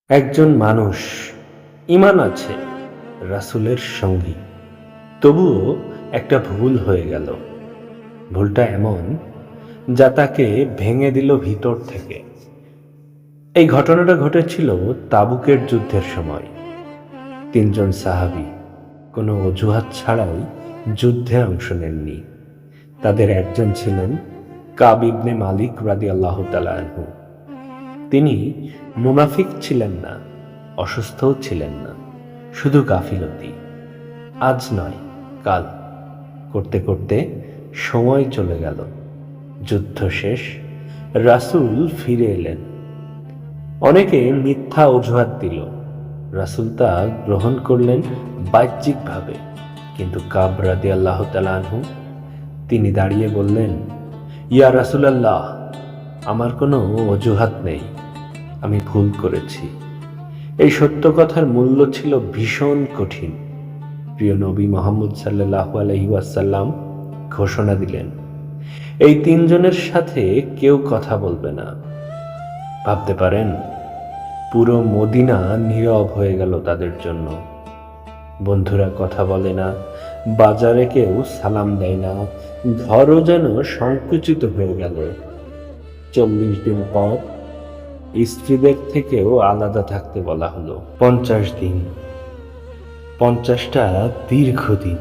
একজন মানুষ ঈমান আছে, রাসূলের সঙ্গী, তবুও একটা ভুল হয়ে গেল। ভুলটা এমন যা তাকে ভেঙে দিল ভিতর থেকে। এই ঘটনাটা ঘটেছিল তাবুকের যুদ্ধের সময়। তিনজন সাহাবী কোনো অজুহাত ছাড়াই যুদ্ধে অংশ নেননি। তাদের একজন ছিলেন কাব ইবনে মালিক রাদিয়াল্লাহু তাআলা আনহু। তিনি মুনাফিক ছিলেন না, অসুস্থও ছিলেন না, শুধু গাফিলতি। আজ নয়, কাল করতে করতে সময় চলে গেল। যুদ্ধ শেষ, রাসূল ফিরে এলেন। অনেকে মিথ্যা অজুহাত দিল, রাসূল তা গ্রহণ করলেন বাহ্যিকভাবে। কিন্তু কাব রাদিয়াল্লাহু তাআলা আনহু, তিনি দাঁড়িয়ে বললেন, ইয়া রাসূলাল্লাহ, আমার কোনো অজুহাত নেই, আমি ভুল করেছি। এই সত্য কথার মূল্য ছিল ভীষণ কঠিন। প্রিয় নবী মুহাম্মদ সাল্লাল্লাহু আলাইহি ওয়াসাল্লাম ঘোষণা দিলেন, এই তিনজনের সাথে কেউ কথা বলবে না। ভাবতে পারেন, পুরো মদিনা নীরব হয়ে গেল তাদের জন্য। বন্ধুরা কথা বলে না, বাজারে কেউ সালাম দেয় না, ঘরও যেন সংকুচিত হয়ে গেল। 40 দিন পর স্ত্রীদের থেকেও আলাদা থাকতে বলা হলো। 50 দিন, 50টা দীর্ঘদিন।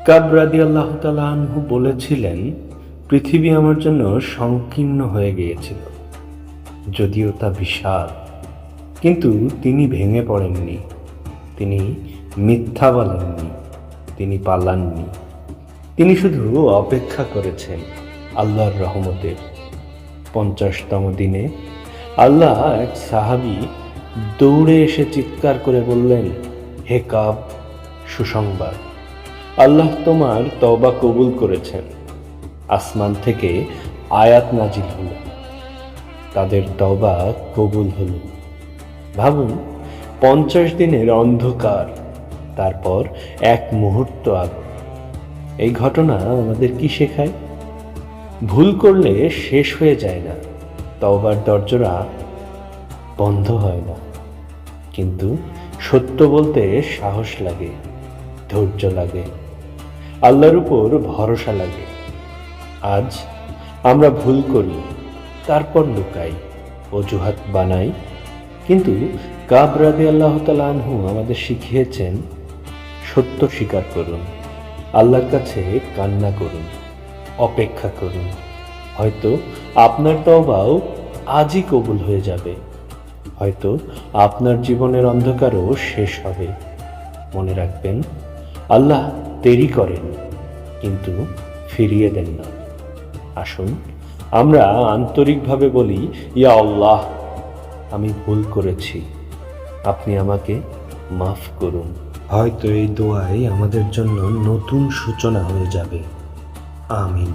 কাব রাদিয়াল্লাহু তাআলা আনহু বলেছিলেন, পৃথিবী আমার জন্য সংকীর্ণ হয়ে গিয়েছিল, যদিও তা বিশাল। কিন্তু তিনি ভেঙে পড়েননি, তিনি মিথ্যা বলেননি, তিনি পালাননি। তিনি শুধু অপেক্ষা করেছেন আল্লাহর রহমতের। 50তম দিনে আল্লাহ এক সাহাবী দৌড়ে এসে চিৎকার করে বললেন, হে কাব, সুসংবাদ, আল্লাহ তোমার তওবা কবুল করেছেন। আসমান থেকে আয়াত নাজিল হলো, তাদের তওবা কবুল হলো। ভাবুন, 50 দিনের অন্ধকার, তারপর এক মুহূর্ত আলো। এই ঘটনা আমাদের কি শেখায়? ভুল করলে শেষ হয়ে যায় না, তওবার দরজা বন্ধ হয় না। কিন্তু সত্য বলতে সাহস লাগে, ধৈর্য লাগে, আল্লাহর উপর ভরসা লাগে। আজ আমরা ভুল করি, তারপর লুকাই, অজুহাত বানাই। কিন্তু কাব রাদিয়াল্লাহু তাআলা আনহু আমাদের শিখিয়েছেন, সত্য স্বীকার করুন, আল্লাহর কাছে কান্না করুন, অপেক্ষা করুন। হয়তো আপনার তওবাও আজই কবুল হয়ে যাবে, হয়তো আপনার জীবনের অন্ধকারও শেষ হবে। মনে রাখবেন, আল্লাহ দেরি করেন, কিন্তু ফিরিয়ে দেন না। আসুন আমরা আন্তরিকভাবে বলি, ইয়া আল্লাহ, আমি ভুল করেছি, আপনি আমাকে মাফ করুন। হয়তো এই দোয়াই আমাদের জন্য নতুন সূচনা হয়ে যাবে। আমিন।